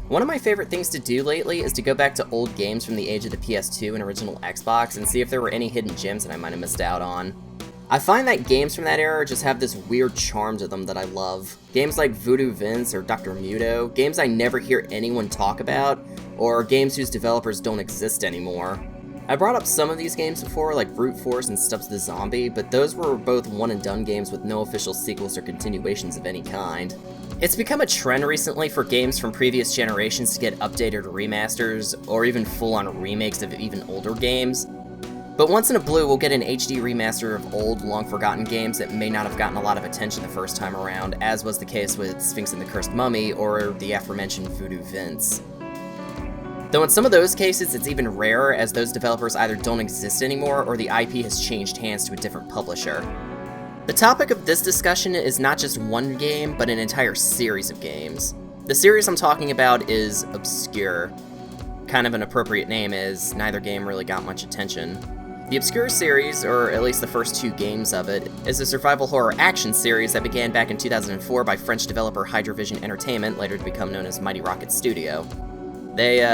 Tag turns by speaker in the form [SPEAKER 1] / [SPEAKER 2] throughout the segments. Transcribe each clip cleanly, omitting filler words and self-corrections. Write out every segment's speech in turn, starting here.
[SPEAKER 1] One of my favorite things to do lately is to go back to old games from the age of the PS2 and original Xbox and see if there were any hidden gems that I might have missed out on. I find that games from that era just have this weird charm to them that I love. Games like Voodoo Vince or Dr. Muto, games I never hear anyone talk about, or games whose developers don't exist anymore. I brought up some of these games before, like Brute Force and Stubbs the Zombie, but those were both one-and-done games with no official sequels or continuations of any kind. It's become a trend recently for games from previous generations to get updated remasters, or even full-on remakes of even older games. But once in a blue, we'll get an HD remaster of old, long-forgotten games that may not have gotten a lot of attention the first time around, as was the case with Sphinx and the Cursed Mummy, or the aforementioned Voodoo Vince. Though in some of those cases, it's even rarer, as those developers either don't exist anymore, or the IP has changed hands to a different publisher. The topic of this discussion is not just one game, but an entire series of games. The series I'm talking about is ObsCure. Kind of an appropriate name, as neither game really got much attention. The ObsCure series, or at least the first two games of it, is a survival horror action series that began back in 2004 by French developer Hydrovision Entertainment, later to become known as Mighty Rocket Studio. They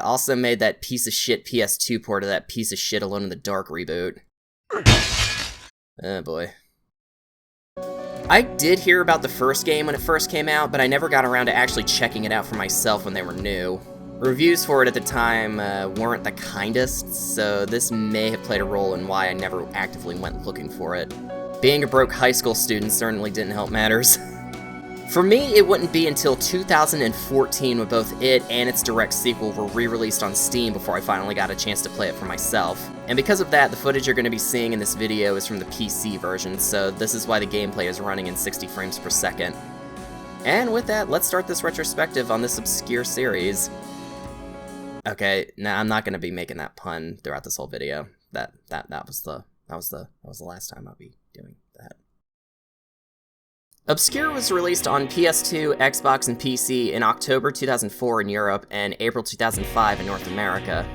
[SPEAKER 1] also made that piece of shit PS2 port of that piece of shit Alone in the Dark reboot. Oh boy. I did hear about the first game when it first came out, but I never got around to actually checking it out for myself when they were new. Reviews for it at the time weren't the kindest, so this may have played a role in why I never actively went looking for it. Being a broke high school student certainly didn't help matters. For me, it wouldn't be until 2014 when both it and its direct sequel were re-released on Steam before I finally got a chance to play it for myself. And because of that, the footage you're going to be seeing in this video is from the PC version, so this is why the gameplay is running in 60 frames per second. And with that, let's start this retrospective on this ObsCure series. Okay, now I'm not going to be making that pun throughout this whole video. That was the last time I'll be doing that. ObsCure was released on PS2, Xbox, and PC in October 2004 in Europe and April 2005 in North America.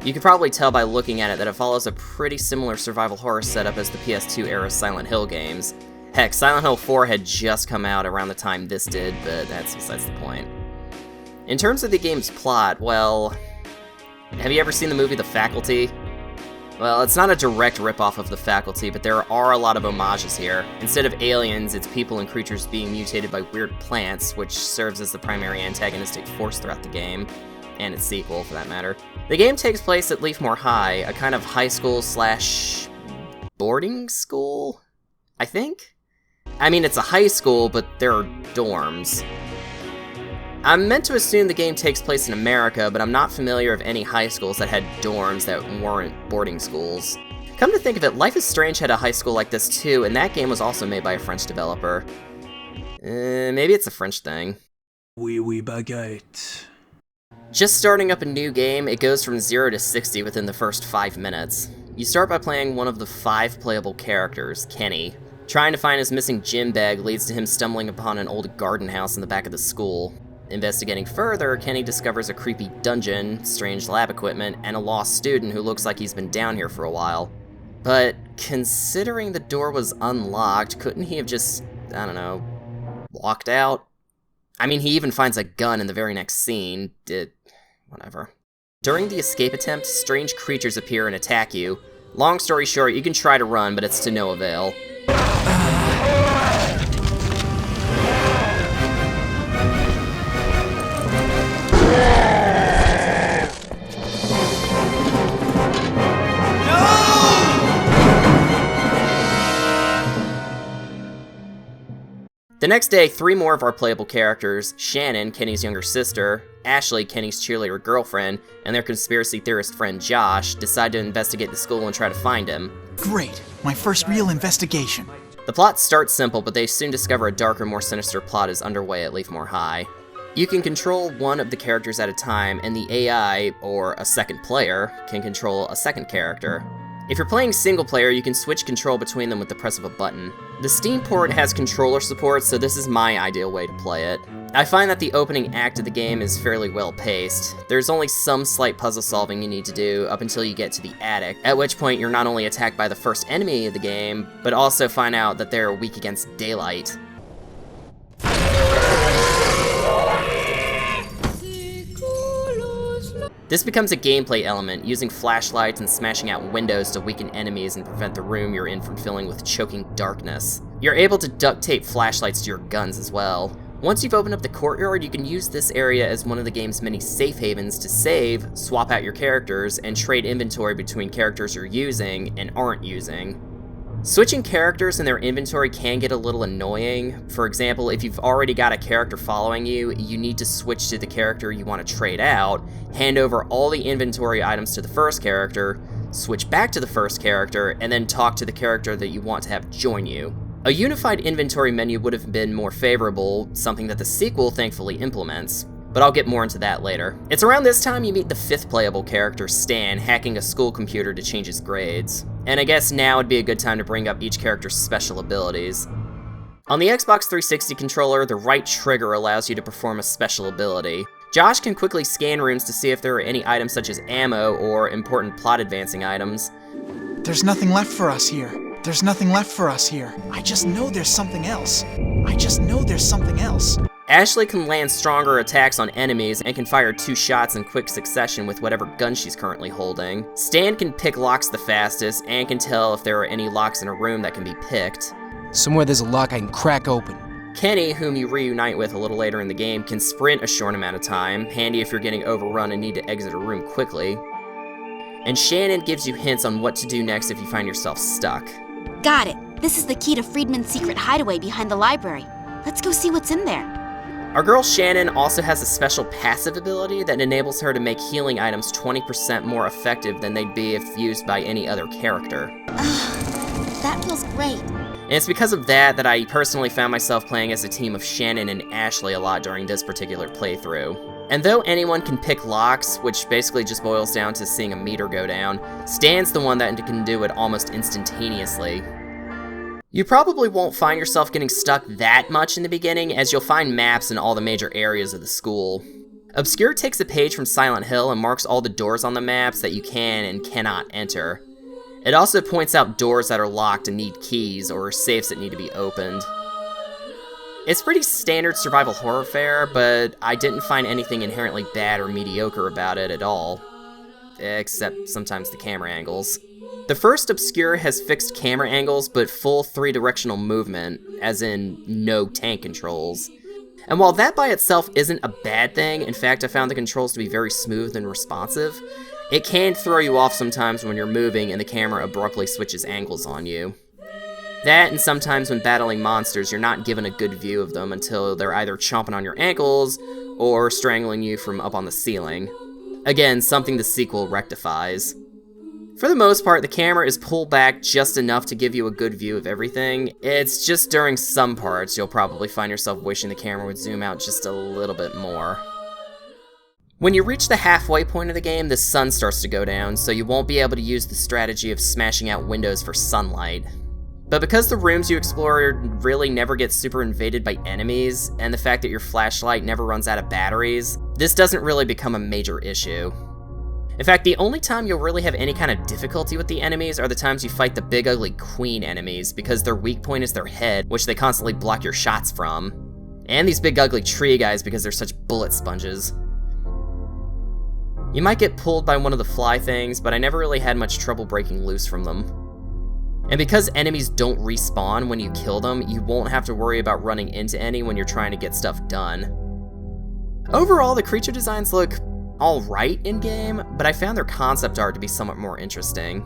[SPEAKER 1] You can probably tell by looking at it that it follows a pretty similar survival horror setup as the PS2 era Silent Hill games. Heck, Silent Hill 4 had just come out around the time this did, but that's besides the point. In terms of the game's plot, well, have you ever seen the movie The Faculty? Well, it's not a direct ripoff of The Faculty, but there are a lot of homages here. Instead of aliens, it's people and creatures being mutated by weird plants, which serves as the primary antagonistic force throughout the game, and its sequel, for that matter. The game takes place at Leafmore High, a kind of high school slash boarding school, I think? I mean, it's a high school, but there are dorms. I'm meant to assume the game takes place in America, but I'm not familiar of any high schools that had dorms that weren't boarding schools. Come to think of it, Life is Strange had a high school like this too, and that game was also made by a French developer. Maybe it's a French thing.
[SPEAKER 2] Oui, baguette.
[SPEAKER 1] Just starting up a new game, it goes from 0 to 60 within the first 5 minutes. You start by playing one of the 5 playable characters, Kenny. Trying to find his missing gym bag leads to him stumbling upon an old garden house in the back of the school. Investigating further, Kenny discovers a creepy dungeon, strange lab equipment, and a lost student who looks like he's been down here for a while. But considering the door was unlocked, couldn't he have just, I don't know, walked out? I mean, he even finds a gun in the very next scene. Whatever. During the escape attempt, strange creatures appear and attack you. Long story short, you can try to run, but it's to no avail. The next day, 3 more of our playable characters, Shannon, Kenny's younger sister, Ashley, Kenny's cheerleader girlfriend, and their conspiracy theorist friend Josh, decide to investigate the school and try to find him.
[SPEAKER 3] Great, my first real investigation.
[SPEAKER 1] The plot starts simple, but they soon discover a darker, more sinister plot is underway at Leafmore High. You can control one of the characters at a time, and the AI, or a second player, can control a second character. If you're playing single player, you can switch control between them with the press of a button. The Steam port has controller support, so this is my ideal way to play it. I find that the opening act of the game is fairly well paced. There's only some slight puzzle solving you need to do up until you get to the attic, at which point you're not only attacked by the first enemy of the game, but also find out that they're weak against daylight. This becomes a gameplay element, using flashlights and smashing out windows to weaken enemies and prevent the room you're in from filling with choking darkness. You're able to duct tape flashlights to your guns as well. Once you've opened up the courtyard, you can use this area as one of the game's many safe havens to save, swap out your characters, and trade inventory between characters you're using and aren't using. Switching characters and their inventory can get a little annoying. For example, if you've already got a character following you, you need to switch to the character you want to trade out, hand over all the inventory items to the first character, switch back to the first character, and then talk to the character that you want to have join you. A unified inventory menu would have been more favorable, something that the sequel thankfully implements, but I'll get more into that later. It's around this time you meet the 5th playable character, Stan, hacking a school computer to change his grades. And I guess now would be a good time to bring up each character's special abilities. On the Xbox 360 controller, the right trigger allows you to perform a special ability. Josh can quickly scan rooms to see if there are any items such as ammo or important plot advancing items.
[SPEAKER 3] There's nothing left for us here. There's nothing left for us here. I just know there's something else. I just know there's something else.
[SPEAKER 1] Ashley can land stronger attacks on enemies and can fire 2 shots in quick succession with whatever gun she's currently holding. Stan can pick locks the fastest and can tell if there are any locks in a room that can be picked.
[SPEAKER 4] Somewhere there's a lock I can crack open.
[SPEAKER 1] Kenny, whom you reunite with a little later in the game, can sprint a short amount of time, handy if you're getting overrun and need to exit a room quickly. And Shannon gives you hints on what to do next if you find yourself stuck.
[SPEAKER 5] Got it. This is the key to Friedman's secret hideaway behind the library. Let's go see what's in there.
[SPEAKER 1] Our girl Shannon also has a special passive ability that enables her to make healing items 20% more effective than they'd be if used by any other character.
[SPEAKER 5] That feels great.
[SPEAKER 1] And it's because of that I personally found myself playing as a team of Shannon and Ashley a lot during this particular playthrough. And though anyone can pick locks, which basically just boils down to seeing a meter go down, Stan's the one that can do it almost instantaneously. You probably won't find yourself getting stuck that much in the beginning, as you'll find maps in all the major areas of the school. ObsCure takes a page from Silent Hill and marks all the doors on the maps that you can and cannot enter. It also points out doors that are locked and need keys, or safes that need to be opened. It's pretty standard survival horror fare, but I didn't find anything inherently bad or mediocre about it at all. Except sometimes the camera angles. The first ObsCure has fixed camera angles, but full 3-directional movement, as in no tank controls. And while that by itself isn't a bad thing, in fact I found the controls to be very smooth and responsive, it can throw you off sometimes when you're moving and the camera abruptly switches angles on you. That, and sometimes when battling monsters, you're not given a good view of them until they're either chomping on your ankles or strangling you from up on the ceiling. Again, something the sequel rectifies. For the most part, the camera is pulled back just enough to give you a good view of everything. It's just during some parts you'll probably find yourself wishing the camera would zoom out just a little bit more. When you reach the halfway point of the game, the sun starts to go down, so you won't be able to use the strategy of smashing out windows for sunlight. But because the rooms you explore really never get super invaded by enemies, and the fact that your flashlight never runs out of batteries, this doesn't really become a major issue. In fact, the only time you'll really have any kind of difficulty with the enemies are the times you fight the big ugly queen enemies, because their weak point is their head, which they constantly block your shots from. And these big ugly tree guys because they're such bullet sponges. You might get pulled by one of the fly things, but I never really had much trouble breaking loose from them. And because enemies don't respawn when you kill them, you won't have to worry about running into any when you're trying to get stuff done. Overall, the creature designs look alright in-game, but I found their concept art to be somewhat more interesting.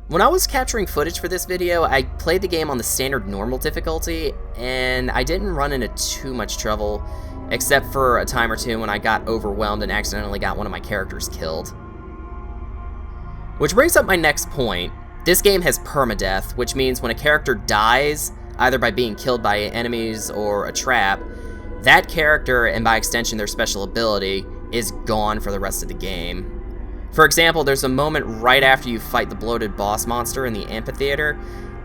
[SPEAKER 1] When I was capturing footage for this video, I played the game on the standard normal difficulty, and I didn't run into too much trouble, except for a time or two when I got overwhelmed and accidentally got one of my characters killed. Which brings up my next point. This game has permadeath, which means when a character dies, either by being killed by enemies or a trap, that character, and by extension their special ability, is gone for the rest of the game. For example, there's a moment right after you fight the bloated boss monster in the amphitheater,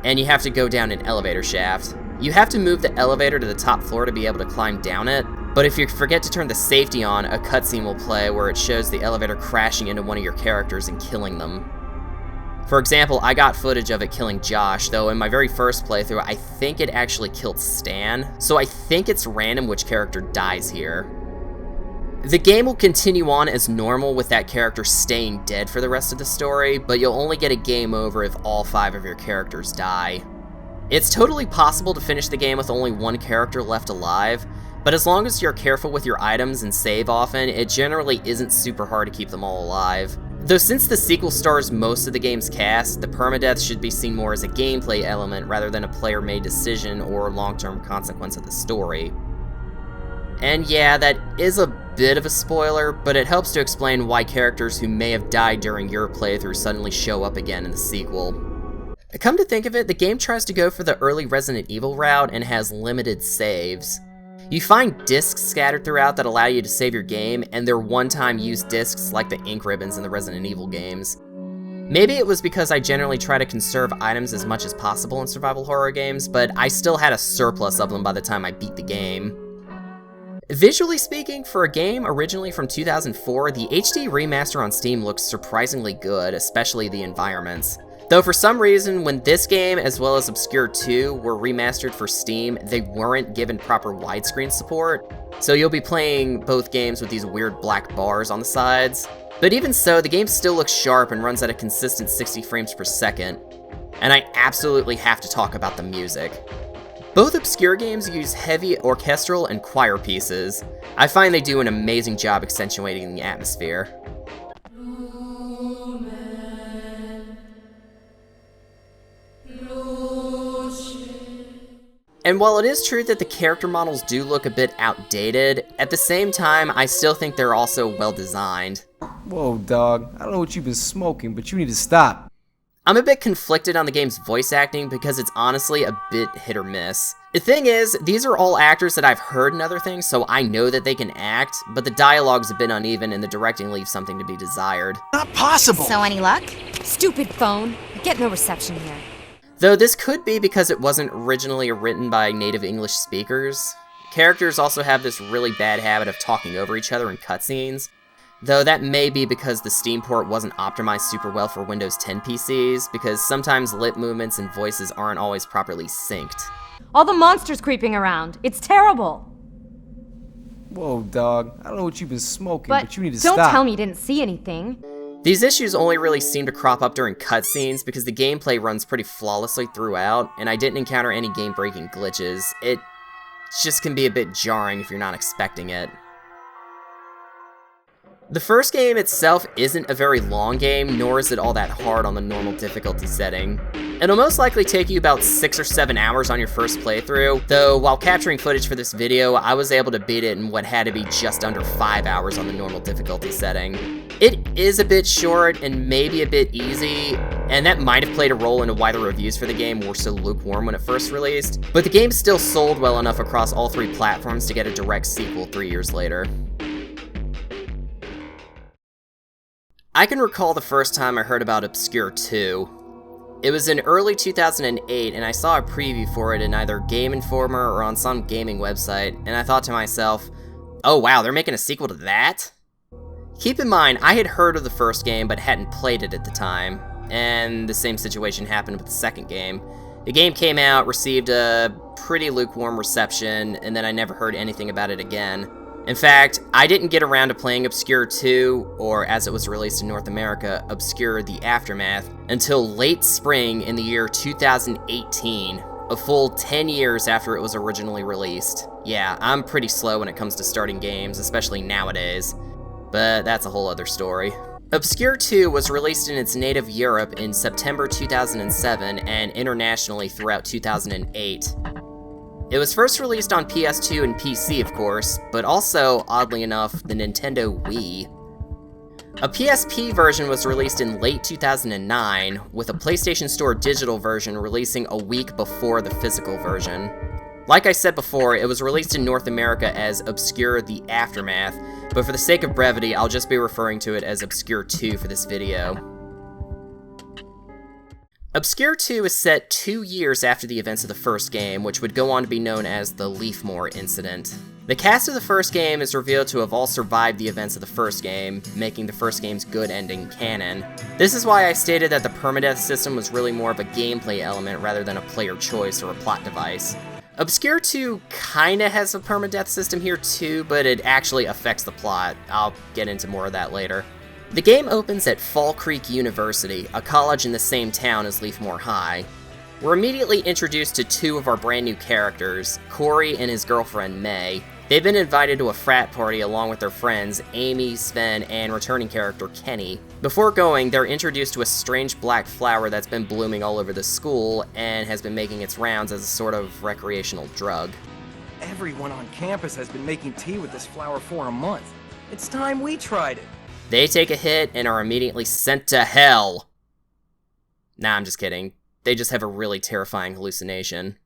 [SPEAKER 1] and you have to go down an elevator shaft. You have to move the elevator to the top floor to be able to climb down it, but if you forget to turn the safety on, a cutscene will play where it shows the elevator crashing into one of your characters and killing them. For example, I got footage of it killing Josh, though in my very first playthrough, I think it actually killed Stan, so I think it's random which character dies here. The game will continue on as normal with that character staying dead for the rest of the story, but you'll only get a game over if all 5 of your characters die. It's totally possible to finish the game with only 1 character left alive, but as long as you're careful with your items and save often, it generally isn't super hard to keep them all alive. Though since the sequel stars most of the game's cast, the permadeath should be seen more as a gameplay element rather than a player-made decision or long-term consequence of the story. And yeah, that is a bit of a spoiler, but it helps to explain why characters who may have died during your playthrough suddenly show up again in the sequel. Come to think of it, the game tries to go for the early Resident Evil route and has limited saves. You find discs scattered throughout that allow you to save your game, and they're one-time use discs like the ink ribbons in the Resident Evil games. Maybe it was because I generally try to conserve items as much as possible in survival horror games, but I still had a surplus of them by the time I beat the game. Visually speaking, for a game originally from 2004, the HD remaster on Steam looks surprisingly good, especially the environments. Though for some reason, when this game, as well as ObsCure 2, were remastered for Steam, they weren't given proper widescreen support, so you'll be playing both games with these weird black bars on the sides. But even so, the game still looks sharp and runs at a consistent 60 frames per second. And I absolutely have to talk about the music. Both ObsCure games use heavy orchestral and choir pieces. I find they do an amazing job accentuating the atmosphere. And while it is true that the character models do look a bit outdated, at the same time, I still think they're also well designed.
[SPEAKER 4] Whoa, dog. I don't know what you've been smoking, but you need to stop.
[SPEAKER 1] I'm a bit conflicted on the game's voice acting because it's honestly a bit hit or miss. The thing is, these are all actors that I've heard in other things, so I know that they can act, but the dialogue's a bit uneven and the directing leaves something to be desired.
[SPEAKER 3] Not possible!
[SPEAKER 5] So any luck?
[SPEAKER 6] Stupid phone. Get no reception here.
[SPEAKER 1] Though this could be because it wasn't originally written by native English speakers. Characters also have this really bad habit of talking over each other in cutscenes, though that may be because the Steam port wasn't optimized super well for Windows 10 PCs, because sometimes lip movements and voices aren't always properly synced.
[SPEAKER 6] All the monsters creeping around. It's terrible.
[SPEAKER 4] Whoa, dog. I don't know what you've been smoking, but you need to
[SPEAKER 6] don't
[SPEAKER 4] stop.
[SPEAKER 6] tell me you didn't see anything.
[SPEAKER 1] These issues only really seem to crop up during cutscenes because the gameplay runs pretty flawlessly throughout, and I didn't encounter any game-breaking glitches. It just can be a bit jarring if you're not expecting it. The first game itself isn't a very long game, nor is it all that hard on the normal difficulty setting. It'll most likely take you about 6 or 7 hours on your first playthrough, though while capturing footage for this video, I was able to beat it in what had to be just under 5 hours on the normal difficulty setting. It is a bit short and maybe a bit easy, and that might have played a role into why the reviews for the game were so lukewarm when it first released, but the game still sold well enough across all 3 platforms to get a direct sequel 3 years later. I can recall the first time I heard about ObsCure 2. It was in early 2008, and I saw a preview for it in either Game Informer or on some gaming website, and I thought to myself, oh wow, they're making a sequel to that? Keep in mind, I had heard of the first game but hadn't played it at the time, and the same situation happened with the second game. The game came out, received a pretty lukewarm reception, and then I never heard anything about it again. In fact, I didn't get around to playing ObsCure 2, or as it was released in North America, ObsCure The Aftermath, until late spring in the year 2018, a full 10 years after it was originally released. Yeah, I'm pretty slow when it comes to starting games, especially nowadays, but that's a whole other story. ObsCure 2 was released in its native Europe in September 2007 and internationally throughout 2008. It was first released on PS2 and PC, of course, but also, oddly enough, the Nintendo Wii. A PSP version was released in late 2009, with a PlayStation Store digital version releasing a week before the physical version. Like I said before, it was released in North America as ObsCure The Aftermath, but for the sake of brevity, I'll just be referring to it as ObsCure 2 for this video. ObsCure 2 is set 2 years after the events of the first game, which would go on to be known as the Leafmore Incident. The cast of the first game is revealed to have all survived the events of the first game, making the first game's good ending canon. This is why I stated that the permadeath system was really more of a gameplay element rather than a player choice or a plot device. ObsCure 2 kinda has a permadeath system here too, but it actually affects the plot. I'll get into more of that later. The game opens at Fall Creek University, a college in the same town as Leafmore High. We're immediately introduced to two of our brand new characters, Corey and his girlfriend May. They've been invited to a frat party along with their friends Amy, Sven, and returning character Kenny. Before going, they're introduced to a strange black flower that's been blooming all over the school and has been making its rounds as a sort of recreational drug.
[SPEAKER 4] Everyone on campus has been making tea with this flower for a month. It's time we tried it.
[SPEAKER 1] They take a hit and are immediately sent to hell. Nah, I'm just kidding. They just have a really terrifying hallucination.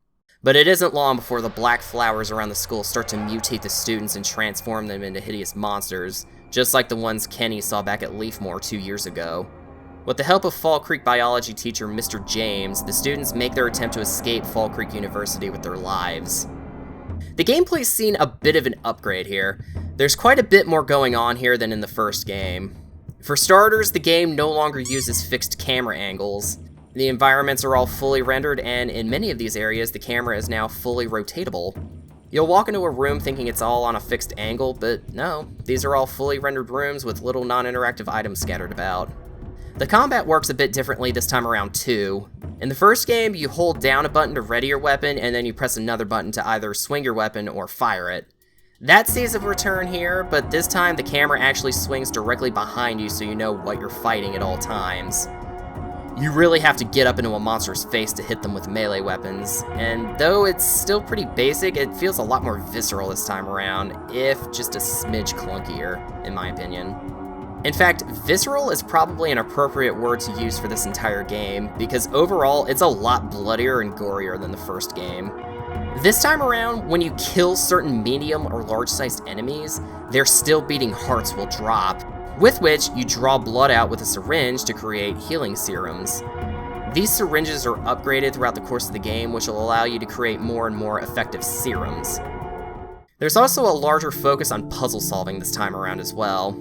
[SPEAKER 1] But it isn't long before the black flowers around the school start to mutate the students and transform them into hideous monsters, just like the ones Kenny saw back at Leafmore 2 years ago. With the help of Fall Creek biology teacher Mr. James, the students make their attempt to escape Fall Creek University with their lives. The gameplay's seen a bit of an upgrade here. There's quite a bit more going on here than in the first game. For starters, the game no longer uses fixed camera angles. The environments are all fully rendered, and in many of these areas, the camera is now fully rotatable. You'll walk into a room thinking it's all on a fixed angle, but no, these are all fully rendered rooms with little non-interactive items scattered about. The combat works a bit differently this time around too. In the first game, you hold down a button to ready your weapon, and then you press another button to either swing your weapon or fire it. That stays of return here, but this time the camera actually swings directly behind you so you know what you're fighting at all times. You really have to get up into a monster's face to hit them with melee weapons, and though it's still pretty basic, it feels a lot more visceral this time around, if just a smidge clunkier, in my opinion. In fact, visceral is probably an appropriate word to use for this entire game, because overall, it's a lot bloodier and gorier than the first game. This time around, when you kill certain medium or large-sized enemies, their still beating hearts will drop, with which you draw blood out with a syringe to create healing serums. These syringes are upgraded throughout the course of the game, which will allow you to create more and more effective serums. There's also a larger focus on puzzle solving this time around as well.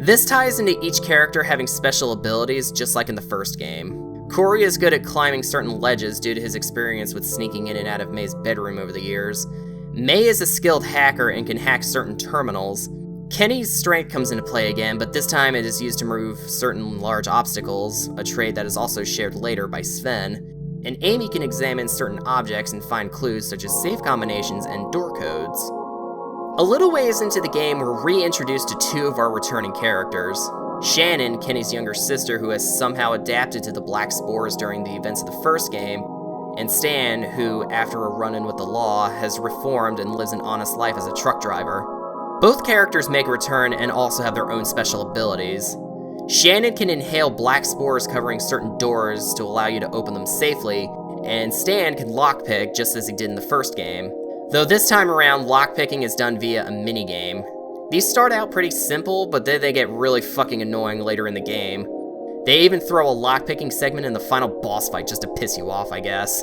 [SPEAKER 1] This ties into each character having special abilities, just like in the first game. Corey is good at climbing certain ledges due to his experience with sneaking in and out of May's bedroom over the years. May is a skilled hacker and can hack certain terminals. Kenny's strength comes into play again, but this time it is used to remove certain large obstacles, a trait that is also shared later by Sven. And Amy can examine certain objects and find clues such as safe combinations and door codes. A little ways into the game, we're reintroduced to two of our returning characters. Shannon, Kenny's younger sister who has somehow adapted to the black spores during the events of the first game, and Stan, who, after a run-in with the law, has reformed and lives an honest life as a truck driver. Both characters make a return and also have their own special abilities. Shannon can inhale black spores covering certain doors to allow you to open them safely, and Stan can lockpick just as he did in the first game. Though this time around, lockpicking is done via a minigame. These start out pretty simple, but then they get really fucking annoying later in the game. They even throw a lockpicking segment in the final boss fight just to piss you off, I guess.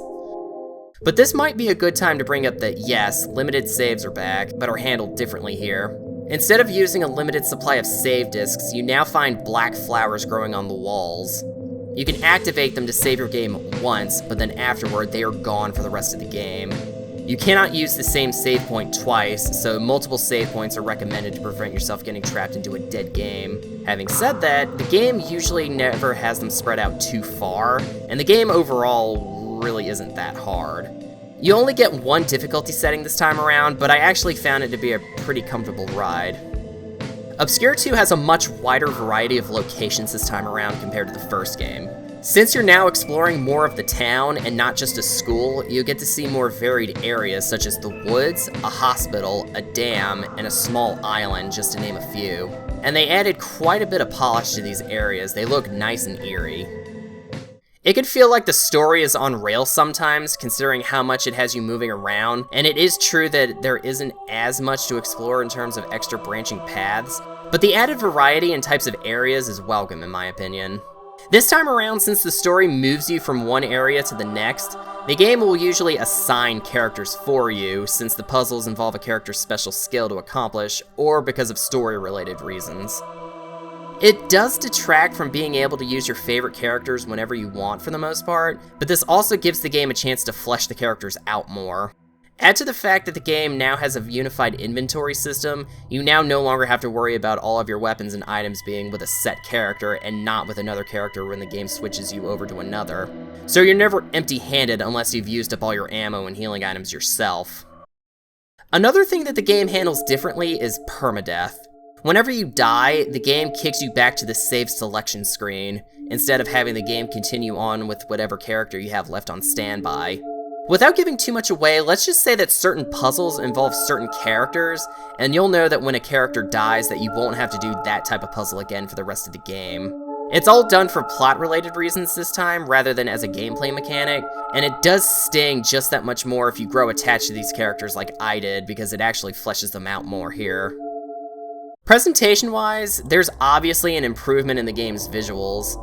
[SPEAKER 1] But this might be a good time to bring up that yes, limited saves are back, but are handled differently here. Instead of using a limited supply of save disks, you now find black flowers growing on the walls. You can activate them to save your game once, but then afterward they are gone for the rest of the game. You cannot use the same save point twice, so multiple save points are recommended to prevent yourself getting trapped into a dead game. Having said that, the game usually never has them spread out too far, and the game overall really isn't that hard. You only get one difficulty setting this time around, but I actually found it to be a pretty comfortable ride. ObsCure 2 has a much wider variety of locations this time around compared to the first game. Since you're now exploring more of the town and not just a school, you get to see more varied areas such as the woods, a hospital, a dam, and a small island, just to name a few. And they added quite a bit of polish to these areas. They look nice and eerie. It can feel like the story is on rails sometimes, considering how much it has you moving around, and it is true that there isn't as much to explore in terms of extra branching paths, but the added variety and types of areas is welcome in my opinion. This time around, since the story moves you from one area to the next, the game will usually assign characters for you, since the puzzles involve a character's special skill to accomplish, or because of story-related reasons. It does detract from being able to use your favorite characters whenever you want for the most part, but this also gives the game a chance to flesh the characters out more. Add to the fact that the game now has a unified inventory system, you now no longer have to worry about all of your weapons and items being with a set character and not with another character when the game switches you over to another. So you're never empty-handed unless you've used up all your ammo and healing items yourself. Another thing that the game handles differently is permadeath. Whenever you die, the game kicks you back to the save selection screen, instead of having the game continue on with whatever character you have left on standby. Without giving too much away, let's just say that certain puzzles involve certain characters, and you'll know that when a character dies that you won't have to do that type of puzzle again for the rest of the game. It's all done for plot-related reasons this time, rather than as a gameplay mechanic, and it does sting just that much more if you grow attached to these characters like I did, because it actually fleshes them out more here. Presentation-wise, there's obviously an improvement in the game's visuals.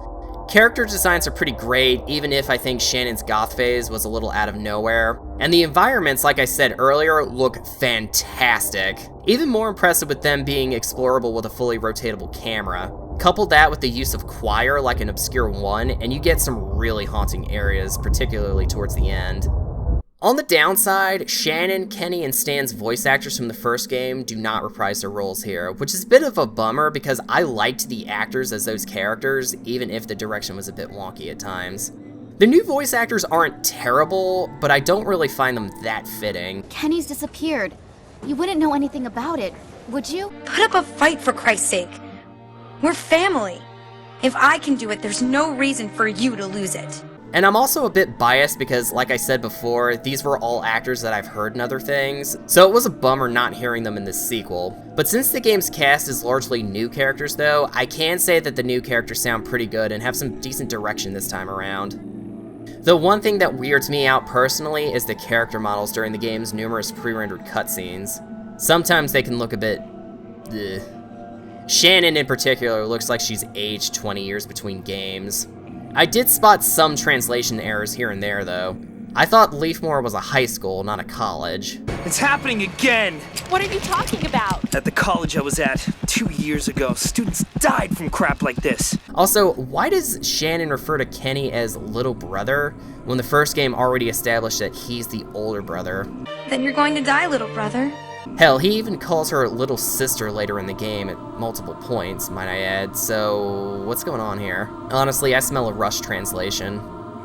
[SPEAKER 1] Character designs are pretty great, even if I think Shannon's goth phase was a little out of nowhere. And the environments, like I said earlier, look fantastic. Even more impressive with them being explorable with a fully rotatable camera. Couple that with the use of choir like in ObsCure 1, and you get some really haunting areas, particularly towards the end. On the downside, Shannon, Kenny, and Stan's voice actors from the first game do not reprise their roles here, which is a bit of a bummer because I liked the actors as those characters, even if the direction was a bit wonky at times. The new voice actors aren't terrible, but I don't really find them that fitting.
[SPEAKER 5] Kenny's disappeared. You wouldn't know anything about it, would you?
[SPEAKER 7] Put up a fight, for Christ's sake. We're family. If I can do it, there's no reason for you to lose it.
[SPEAKER 1] And I'm also a bit biased because, like I said before, these were all actors that I've heard in other things, so it was a bummer not hearing them in this sequel. But since the game's cast is largely new characters though, I can say that the new characters sound pretty good and have some decent direction this time around. The one thing that weirds me out personally is the character models during the game's numerous pre-rendered cutscenes. Sometimes they can look a bit... ugh. Shannon in particular looks like she's aged 20 years between games. I did spot some translation errors here and there, though. I thought Leafmore was a high school, not a college.
[SPEAKER 2] It's happening again!
[SPEAKER 8] What are you talking about?
[SPEAKER 2] At the college I was at 2 years ago, students died from crap like this.
[SPEAKER 1] Also, why does Shannon refer to Kenny as little brother, when the first game already established that he's the older brother?
[SPEAKER 7] Then you're going to die, little brother.
[SPEAKER 1] Hell, he even calls her little sister later in the game at multiple points, might I add, so what's going on here? Honestly, I smell a rushed translation.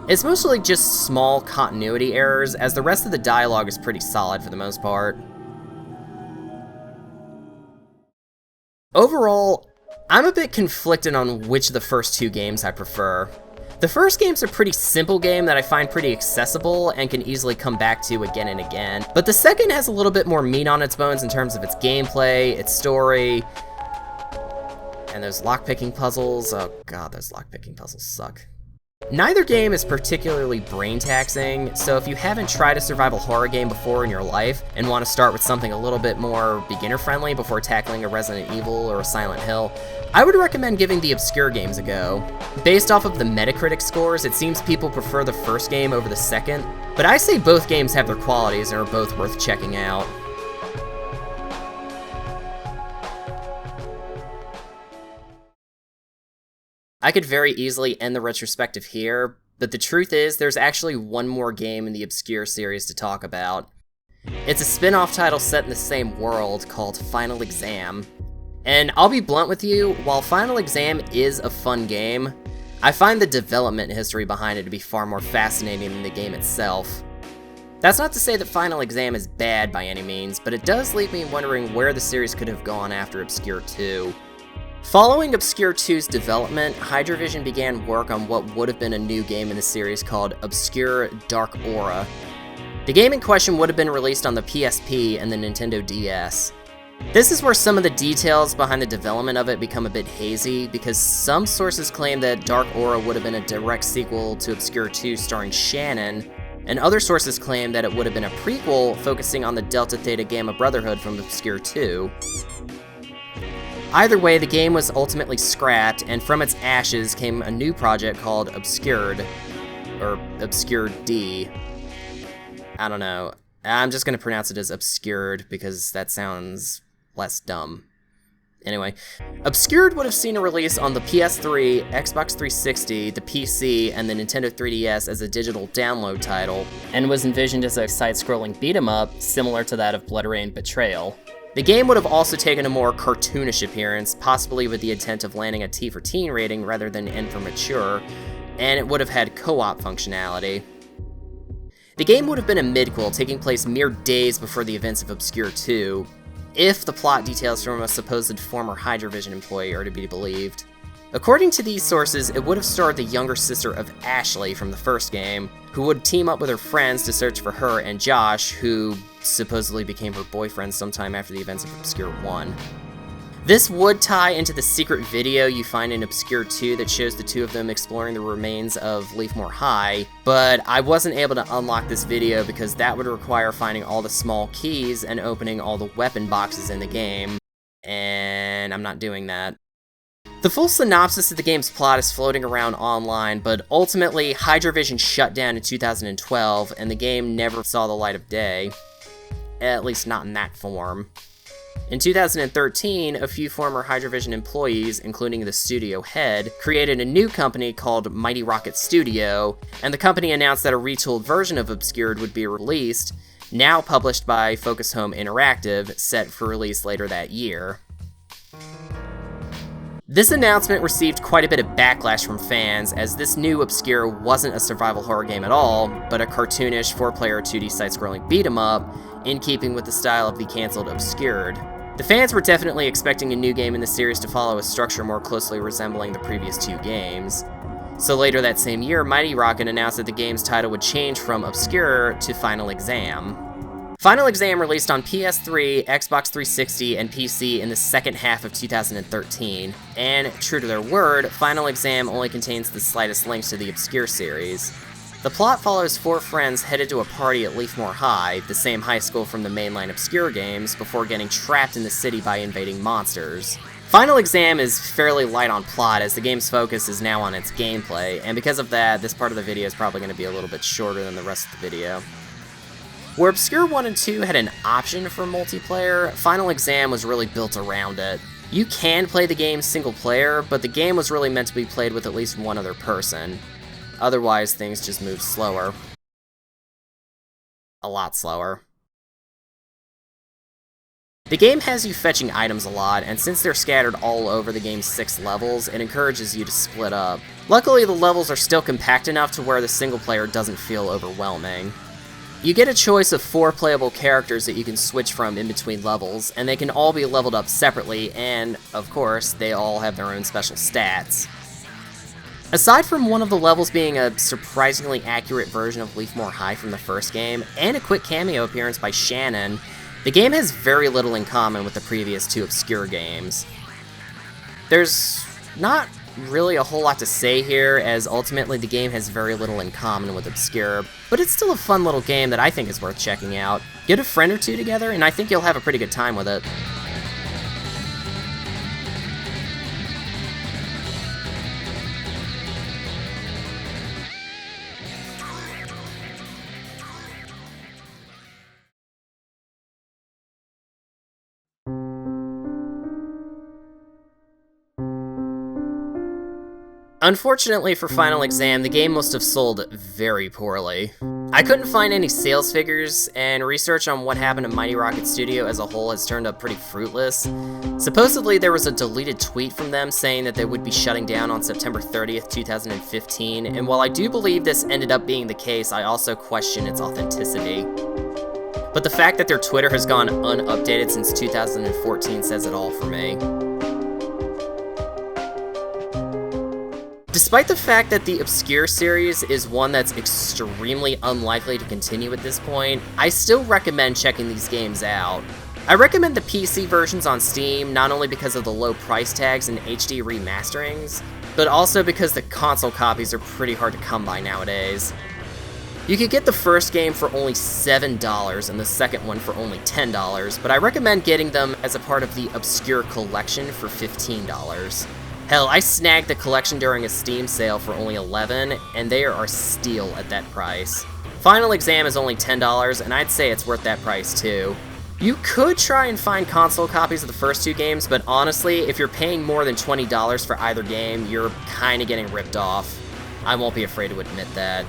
[SPEAKER 1] It's mostly just small continuity errors, as the rest of the dialogue is pretty solid for the most part. Overall, I'm a bit conflicted on which of the first two games I prefer. The first game's a pretty simple game that I find pretty accessible and can easily come back to again and again, but the second has a little bit more meat on its bones in terms of its gameplay, its story, and those lockpicking puzzles. Oh god, those lockpicking puzzles suck. Neither game is particularly brain-taxing, so if you haven't tried a survival horror game before in your life and want to start with something a little bit more beginner-friendly before tackling a Resident Evil or a Silent Hill, I would recommend giving the ObsCure games a go. Based off of the Metacritic scores, it seems people prefer the first game over the second, but I say both games have their qualities and are both worth checking out. I could very easily end the retrospective here, but the truth is there's actually one more game in the ObsCure series to talk about. It's a spin-off title set in the same world called Final Exam. And I'll be blunt with you, while Final Exam is a fun game, I find the development history behind it to be far more fascinating than the game itself. That's not to say that Final Exam is bad by any means, but it does leave me wondering where the series could have gone after ObsCure 2. Following ObsCure 2's development, Hydrovision began work on what would have been a new game in the series called ObsCure Dark Aura. The game in question would have been released on the PSP and the Nintendo DS. This is where some of the details behind the development of it become a bit hazy, because some sources claim that Dark Aura would have been a direct sequel to ObsCure 2 starring Shannon, and other sources claim that it would have been a prequel focusing on the Delta Theta Gamma Brotherhood from ObsCure 2. Either way, the game was ultimately scrapped, and from its ashes came a new project called Obscured, or ObsCure D. I don't know. I'm just gonna pronounce it as Obscured because that sounds less dumb. Anyway, Obscured would have seen a release on the PS3, Xbox 360, the PC, and the Nintendo 3DS as a digital download title, and was envisioned as a side-scrolling beat-em-up similar to that of Blood Rain Betrayal. The game would have also taken a more cartoonish appearance, possibly with the intent of landing a T for teen rating rather than N for mature, and it would have had co-op functionality. The game would have been a midquel, taking place mere days before the events of Obscure 2, if the plot details from a supposed former Hydrovision employee are to be believed. According to these sources, it would have starred the younger sister of Ashley from the first game, who would team up with her friends to search for her and Josh, who supposedly became her boyfriend sometime after the events of Obscure 1. This would tie into the secret video you find in Obscure 2 that shows the two of them exploring the remains of Leafmore High, but I wasn't able to unlock this video because that would require finding all the small keys and opening all the weapon boxes in the game, and I'm not doing that. The full synopsis of the game's plot is floating around online, but ultimately Hydrovision shut down in 2012 and the game never saw the light of day, at least not in that form. In 2013, a few former Hydrovision employees, including the studio head, created a new company called Mighty Rocket Studio, and the company announced that a retooled version of Obscured would be released, now published by Focus Home Interactive, set for release later that year. This announcement received quite a bit of backlash from fans, as this new Obscure wasn't a survival horror game at all, but a cartoonish 4-player 2D side-scrolling beat-em-up, in keeping with the style of the cancelled Obscured. The fans were definitely expecting a new game in the series to follow a structure more closely resembling the previous two games. So later that same year, Mighty Rocket announced that the game's title would change from Obscure to Final Exam. Final Exam released on PS3, Xbox 360, and PC in the second half of 2013, and true to their word, Final Exam only contains the slightest links to the Obscure series. The plot follows 4 friends headed to a party at Leafmore High, the same high school from the mainline Obscure games, before getting trapped in the city by invading monsters. Final Exam is fairly light on plot, as the game's focus is now on its gameplay, and because of that, this part of the video is probably going to be a little bit shorter than the rest of the video. Where Obscure 1 and 2 had an option for multiplayer, Final Exam was really built around it. You can play the game single player, but the game was really meant to be played with at least one other person. Otherwise, things just move slower. A lot slower. The game has you fetching items a lot, and since they're scattered all over the game's 6 levels, it encourages you to split up. Luckily, the levels are still compact enough to where the single player doesn't feel overwhelming. You get a choice of 4 playable characters that you can switch from in between levels, and they can all be leveled up separately, and, of course, they all have their own special stats. Aside from one of the levels being a surprisingly accurate version of Leafmore High from the first game, and a quick cameo appearance by Shannon, the game has very little in common with the previous 2 Obscure games. There's not really a whole lot to say here, as ultimately the game has very little in common with Obscure, but it's still a fun little game that I think is worth checking out. Get a friend or two together, and I think you'll have a pretty good time with it. Unfortunately for Final Exam, the game must have sold very poorly. I couldn't find any sales figures, and research on what happened to Mighty Rocket Studio as a whole has turned up pretty fruitless. Supposedly there was a deleted tweet from them saying that they would be shutting down on September 30th, 2015, and while I do believe this ended up being the case, I also question its authenticity. But the fact that their Twitter has gone unupdated since 2014 says it all for me. Despite the fact that the Obscure series is one that's extremely unlikely to continue at this point, I still recommend checking these games out. I recommend the PC versions on Steam, not only because of the low price tags and HD remasterings, but also because the console copies are pretty hard to come by nowadays. You could get the first game for only $7 and the second one for only $10, but I recommend getting them as a part of the Obscure collection for $15. Hell, I snagged the collection during a Steam sale for only $11, and they are a steal at that price. Final Exam is only $10, and I'd say it's worth that price too. You could try and find console copies of the first two games, but honestly, if you're paying more than $20 for either game, you're kinda getting ripped off. I won't be afraid to admit that.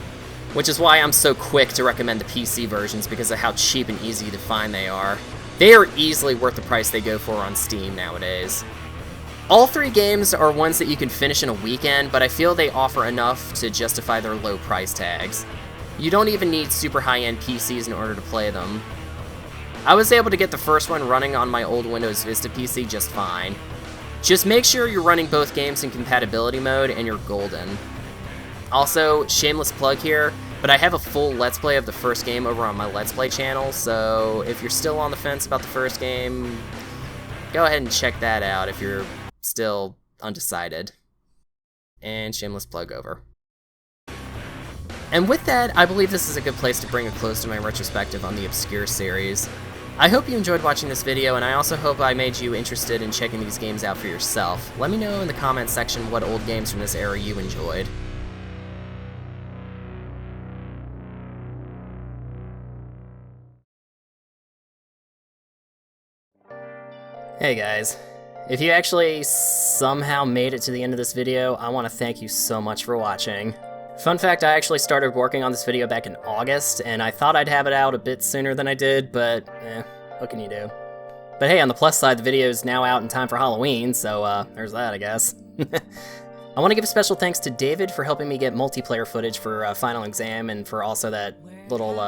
[SPEAKER 1] Which is why I'm so quick to recommend the PC versions, because of how cheap and easy to find they are. They are easily worth the price they go for on Steam nowadays. All three games are ones that you can finish in a weekend, but I feel they offer enough to justify their low price tags. You don't even need super high-end PCs in order to play them. I was able to get the first one running on my old Windows Vista PC just fine. Just make sure you're running both games in compatibility mode and you're golden. Also, shameless plug here, but I have a full Let's Play of the first game over on my Let's Play channel, so if you're still on the fence about the first game, go ahead and check that out if you're still undecided. And shameless plug over. And with that, I believe this is a good place to bring a close to my retrospective on the ObsCure series. I hope you enjoyed watching this video, and I also hope I made you interested in checking these games out for yourself. Let me know in the comments section what old games from this era you enjoyed. Hey guys, if you actually somehow made it to the end of this video, I want to thank you so much for watching. Fun fact, I actually started working on this video back in August, and I thought I'd have it out a bit sooner than I did, but what can you do? But hey, on the plus side, the video is now out in time for Halloween, so there's that, I guess. I want to give a special thanks to David for helping me get multiplayer footage for Final Exam, and for also that little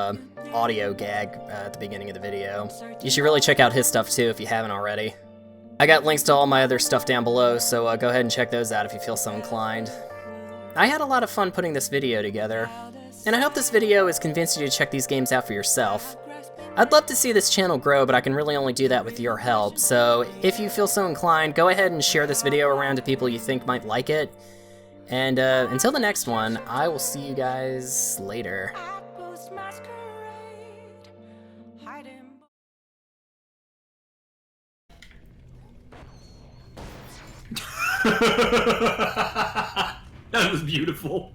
[SPEAKER 1] audio gag at the beginning of the video. You should really check out his stuff too if you haven't already. I got links to all my other stuff down below, so go ahead and check those out if you feel so inclined. I had a lot of fun putting this video together, and I hope this video has convinced you to check these games out for yourself. I'd love to see this channel grow, but I can really only do that with your help, so if you feel so inclined, go ahead and share this video around to people you think might like it. And until the next one, I will see you guys later.
[SPEAKER 9] That was beautiful.